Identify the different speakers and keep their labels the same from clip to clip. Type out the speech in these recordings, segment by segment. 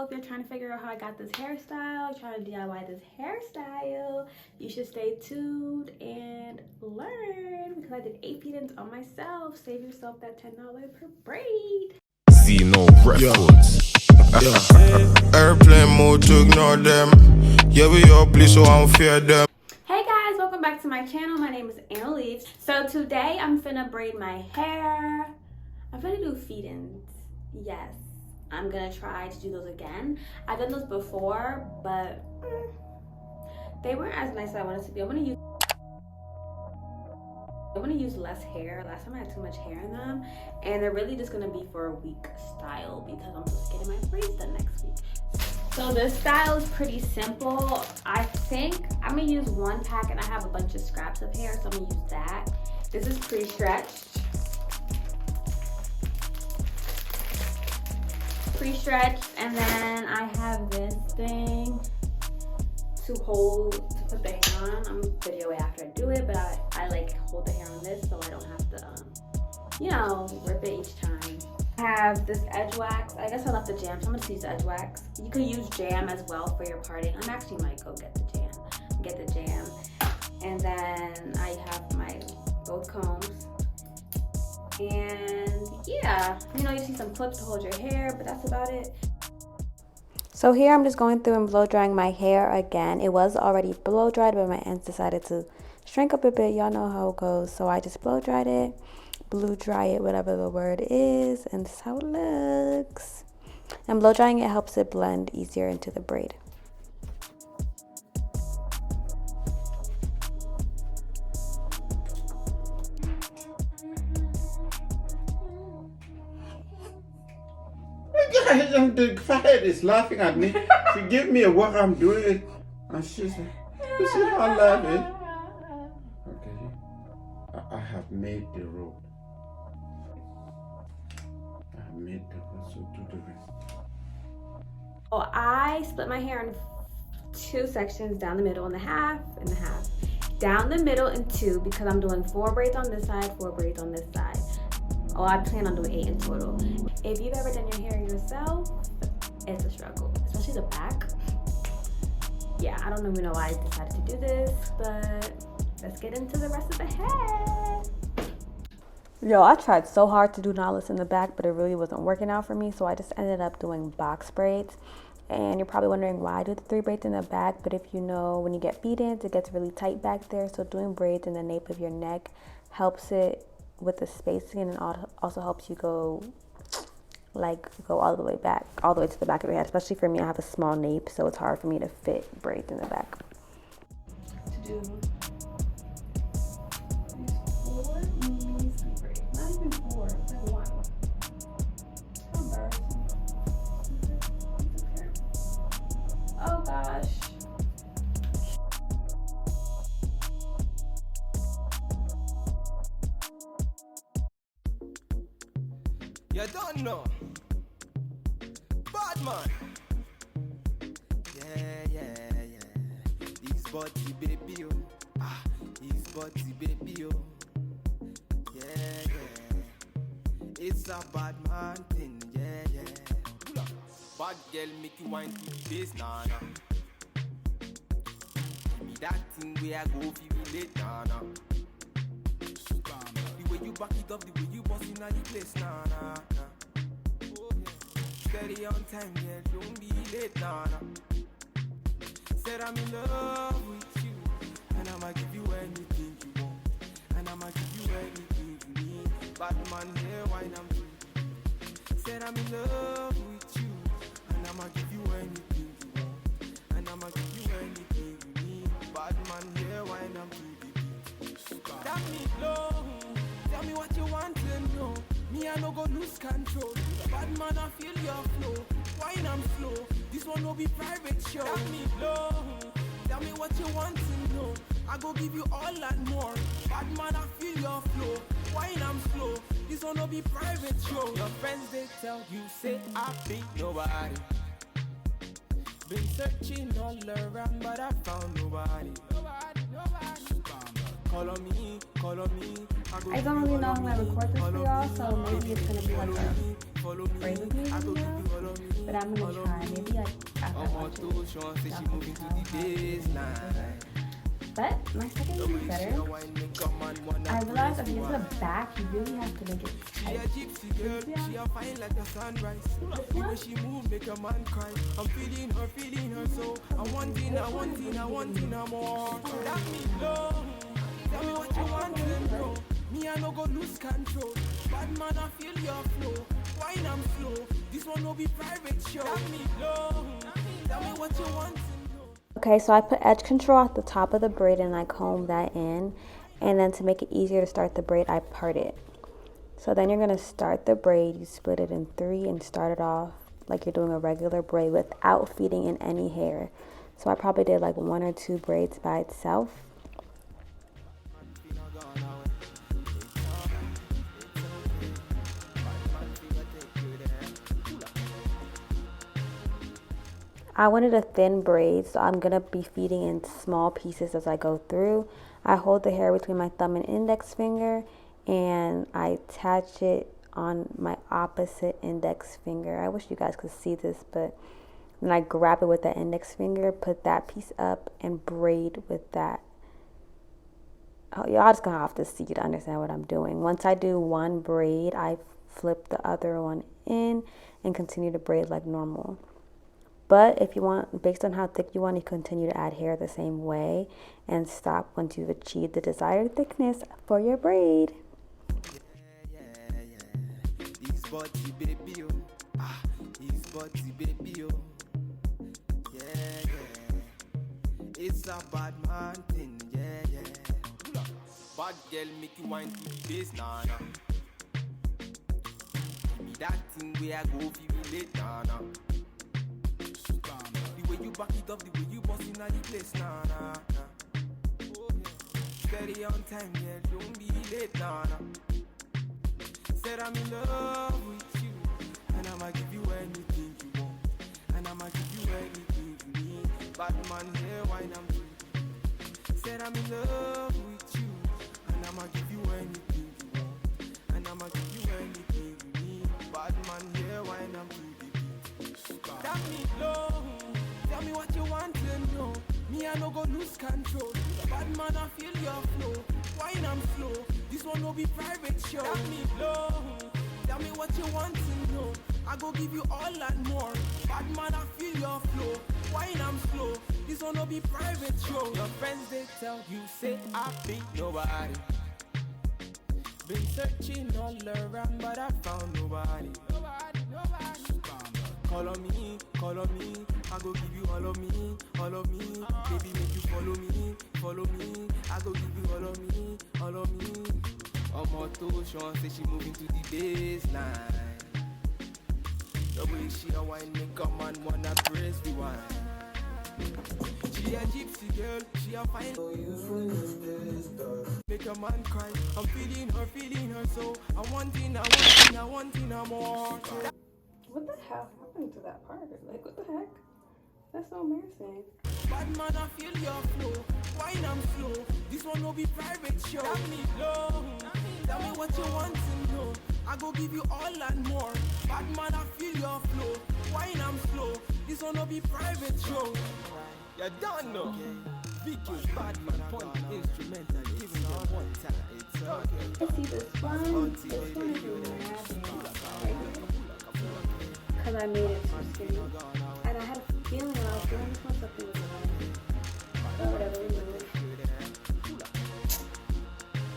Speaker 1: If you're trying to figure out how I got this hairstyle, trying to DIY this hairstyle, you should stay tuned and learn because I did 8 feed-ins on myself. Save yourself that $10 per braid.
Speaker 2: Zeno Records. Airplane mode to ignore them. Yeah, we all please, so I don't fear them.
Speaker 1: Hey guys, welcome back to my channel. My name is Annalise. So today I'm finna braid my hair. I'm finna do feed-ins. Yes, I'm gonna try to do those again. I've done those before, but they weren't as nice as I wanted to be. I'm gonna use less hair. Last time I had too much hair in them, and they're really just gonna be for a week style because I'm just getting my braids done next week. So this style is pretty simple. I think I'm gonna use one pack, and I have a bunch of scraps of hair, so I'm gonna use that. This is pre-stretched. And then I have this thing to put the hair on. I'm gonna video it after I do it, but I like hold the hair on this so I don't have to, you know, rip it each time. I have this edge wax. I guess I left the jam, so I'm gonna use edge wax. You could use jam as well for your parting. I'm actually might go get the jam. And then I have my both combs. And yeah, you know, you see some clips to hold your hair, but that's about it. So here I'm just going through and blow drying my hair again. It was already blow dried, but my ends decided to shrink up a bit. Y'all know how it goes. So I just blow dried it, blew dry it, whatever the word is, and this is how it looks. And blow drying it helps it blend easier into the braid.
Speaker 3: The fathead is laughing at me. She gave me a work I'm doing, and she's like, "You see how I love it?" Okay, I have made the road. I have made the road, so do the rest.
Speaker 1: Oh, I split my hair in 2 sections, down the middle and a half, and a half. Down the middle in 2 because I'm doing 4 braids on this side, 4 braids on this side. Oh, I plan on doing 8 in total. If you've ever done your hair yourself, it's a struggle, especially the back. Yeah, I don't even know why I decided to do this, but let's get into the rest of the head. Yo, I tried so hard to do knotless in the back, but it really wasn't working out for me, so I just ended up doing box braids. And you're probably wondering why I do the 3 braids in the back, but if you know, when you get feed-ins, it gets really tight back there, so doing braids in the nape of your neck helps it with the spacing, and also helps you go all the way back, all the way to the back of your head. Especially for me, I have a small nape, so it's hard for me to fit braids in the back. To do these 4 movies and braids, not even 4, like 1. How embarrassing. Oh gosh.
Speaker 4: You don't know. Bad man. Yeah. His body baby, oh. Ah, his body baby, oh. Yeah. It's a bad man thing, yeah. Bad girl make you wine to the base, nah. Give me that thing where I go feel late, nah. The way you back it up, the way you boss in the place, nah. Steady on time, yeah, don't be late, nah. Said I'm in love with you, and I'ma give you anything you want, and I'ma give you anything you need. Bad man here, wine I'm through. Said I'm in love with you, and I'ma give you anything you want, and I'ma give you anything you need. Bad man here, wine I'm through. Tell me low, tell me what you want to know. Me I no go lose control. Bad man I feel your flow. Wine I'm slow. This one no be private show. Tell me low. Tell me what you want to know. I go give you all and more. Bad man I feel your flow. Wine I'm slow. This one no be private show. Your friends they tell you say I be nobody. Been searching all around but I found nobody. Call on me, call on me.
Speaker 1: I don't really know how I'm gonna record this for y'all, so maybe it's gonna be like a braid with me video. But I'm gonna try. Maybe after I watch it, y'all can tell. But my second one is better. I realized if you use the back, you really have to make it tight.
Speaker 4: She a fine like the sunrise. The way she move make a man cry. I'm feeling her so I want her more. That me low. Tell me what you want to know. Me I no go lose control. Bad man I feel your flow. Wine I'm slow. This one no be private show. That me low. Tell me what you want to know.
Speaker 1: Okay, so I put edge control at the top of the braid and I comb that in. And then to make it easier to start the braid, I part it. So then you're going to start the braid. You split it in 3 and start it off like you're doing a regular braid without feeding in any hair. So I probably did like 1 or 2 braids by itself. I wanted a thin braid, so I'm going to be feeding in small pieces as I go through. I hold the hair between my thumb and index finger, and I attach it on my opposite index finger. I wish you guys could see this, but then I grab it with the index finger, put that piece up, and braid with that. Oh, y'all just going to have to see to understand what I'm doing. Once I do one braid, I flip the other one in and continue to braid like normal. But if you want, based on how thick you want, you continue to add hair the same way and stop once you've achieved the desired thickness for your braid.
Speaker 4: He's body baby, oh. He's body baby, oh. Yeah. It's a bad man thing, yeah. Bad girl make you wine to the base, nah. Give me that thing where I go feel late, nah. The way you back it up, the way you bust in the place, nah. Steady on time, yeah, don't be late, nah. Said I'm in love with you, and I'ma give you anything you want, and I'ma give you anything you need. Bad man here, wine I'm doing. Said I'm in love with you, and I'ma give you anything you want, and I'ma give you anything you need. Bad man here, wine I'm doing. That me low. Tell me what you want to know. Me I no go lose control. Bad man I feel your flow. Wine I'm slow. This one no be private show. Tell me low. Tell me what you want to know. I go give you all and more. Bad man I feel your flow. Wine I'm slow. This one no be private show. Your friends they tell you say I be nobody. Been searching all around but I found nobody. Call on me, I go give you all of me, baby make you follow me, I go give you all of me. Omo Sean say she moving to the baseline. The way she a wine make a man wanna press the wine. She a gypsy girl, she a fine. Make a man cry, I'm feeling her so I want her more.
Speaker 1: What the hell happened to that part? Like, what the heck? That's so embarrassing.
Speaker 4: Bad man, I feel your flow. Wine I'm slow. This one no be private show. Tell me low. Tell me what you want to know. I go give you all and more. Bad man, I feel your flow. Wine I'm slow. This one no be private show. You don't know. Vicky, bad man, point instrumental. Giving them one time. It's okay.
Speaker 1: I see this one. This one is mad. Because I made it too skinny. And I had a feeling when I was doing this one, something was wrong. But whatever, we move.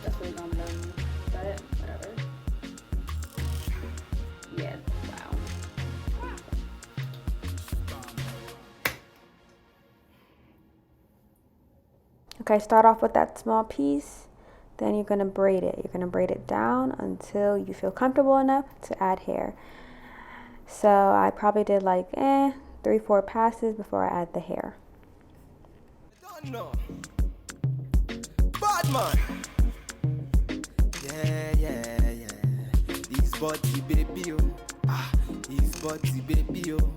Speaker 1: That's really dumb, but whatever. Yeah, wow. Okay, start off with that small piece. Then you're going to braid it. You're going to braid it down until you feel comfortable enough to add hair. So I probably did like 3-4 passes before I add the hair.
Speaker 4: Don't know. Bad man. Yeah. This body baby, oh. This body baby, oh.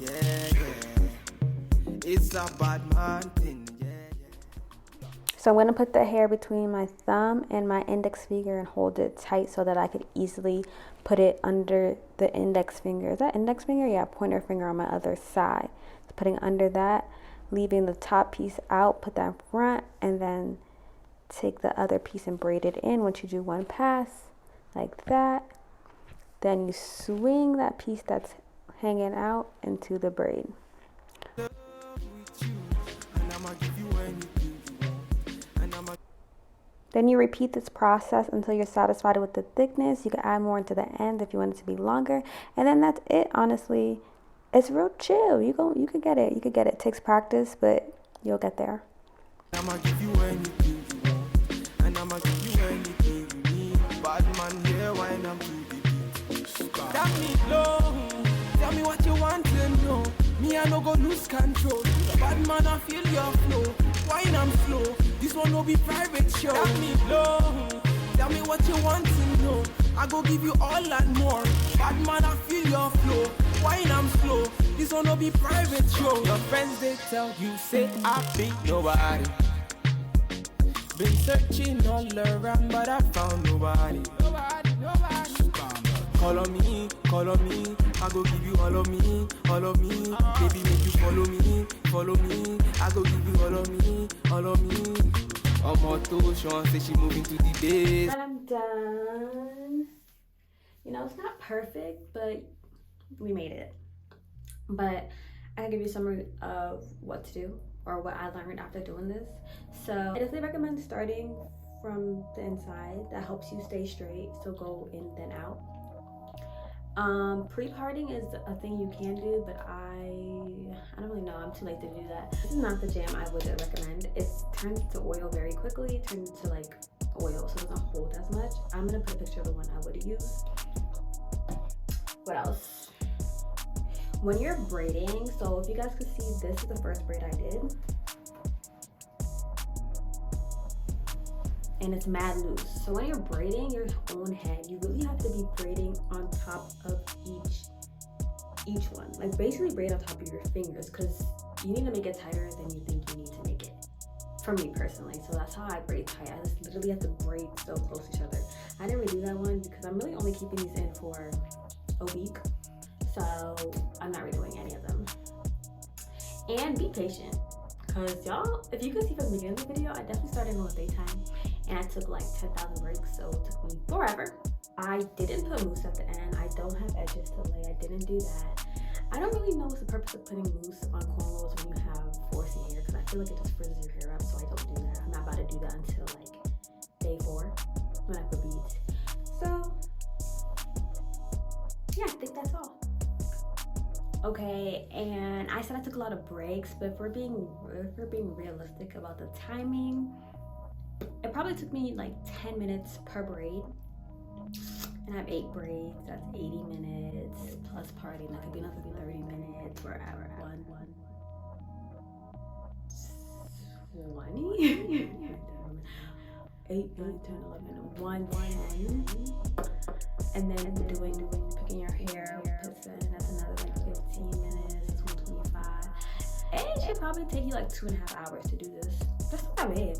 Speaker 4: Yeah. It's a bad man thing. Yeah.
Speaker 1: So I'm going to put the hair between my thumb and my index finger and hold it tight so that I could easily put it under the index finger. Is that index finger? Yeah, pointer finger on my other side. So putting under that, leaving the top piece out, put that in front, and then take the other piece and braid it in. Once you do one pass, like that, then you swing that piece that's hanging out into the braid. Then you repeat this process until you're satisfied with the thickness. You can add more into the end if you want it to be longer. And then that's it, honestly. It's real chill. You could get it. You could get it. It takes practice, but you'll get there.
Speaker 4: I'ma give you anything you want, and I'ma give you anything you need. Bad man here, wine I'm to the beat. Tell me low, tell me what you want to know. Me I no go lose control. Bad man I feel your flow, wine I'm slow. This one no be private show. Tell me low, tell me what you want to know. I go give you all and more. Bad man I feel your flow, wine I'm slow. This one no be private show. Your friends they tell you say I be nobody. Been searching all around but I found nobody. Nobody. Call on me. I go give you all of me. Baby make you follow me. I go give you all of me. Omoto Sean say she moving to the base.
Speaker 1: And I'm done. You know, it's not perfect, but we made it. But I can give you a summary of what to do or what I learned after doing this. So I definitely recommend starting from the inside. That helps you stay straight. So go in then out. Pre-parting is a thing you can do, but I don't really know. I'm too late to do that. This is not the jam I would recommend. It turns to oil very quickly. It turns to like oil, so it doesn't hold as much. I'm gonna put a picture of the one I would use. What else? When you're braiding, so if you guys could see, this is the first braid I did. And it's mad loose. So when you're braiding your own head, you really have to be braiding on top of each one. Like basically braid on top of your fingers, because you need to make it tighter than you think you need to make it. For me personally, so that's how I braid tight. I just literally have to braid so close to each other. I didn't redo that one because I'm really only keeping these in for a week. So I'm not redoing any of them. And be patient, because y'all, if you can see from the beginning of the video, I definitely started in the daytime and I took like 10,000 breaks, so it took me forever. I didn't put mousse at the end. I don't have edges to lay. I didn't do that. I don't really know what's the purpose of putting mousse on cornrows when you have 4C hair, because I feel like it just frizzes your hair up, so I don't do that. I'm not about to do that until like day 4 when I put beads. So yeah, I think that's all. Okay, and I said I took a lot of breaks, but if we're being realistic about the timing, it probably took me like 10 minutes per braid. And I have 8 braids, that's 80 minutes plus parting. That could be another 30 minutes or hour. 20? 8, 9, 10, 11, 110. And then picking your hair, that's another like 15 minutes, that's 125. It should probably take you like 2.5 hours to do this. That's not that bad.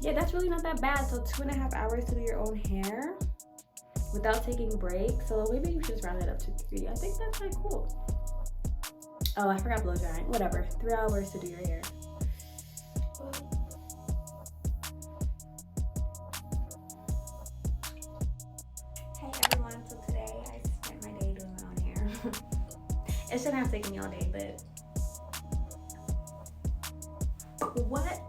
Speaker 1: Yeah, that's really not that bad. So 2.5 hours to do your own hair without taking breaks. So maybe you should just round it up to 3. I think that's like cool. Oh, I forgot blow drying. Whatever. 3 hours to do your hair. Hey everyone, so today I spent my day doing my own hair. It shouldn't have taken me all day, but what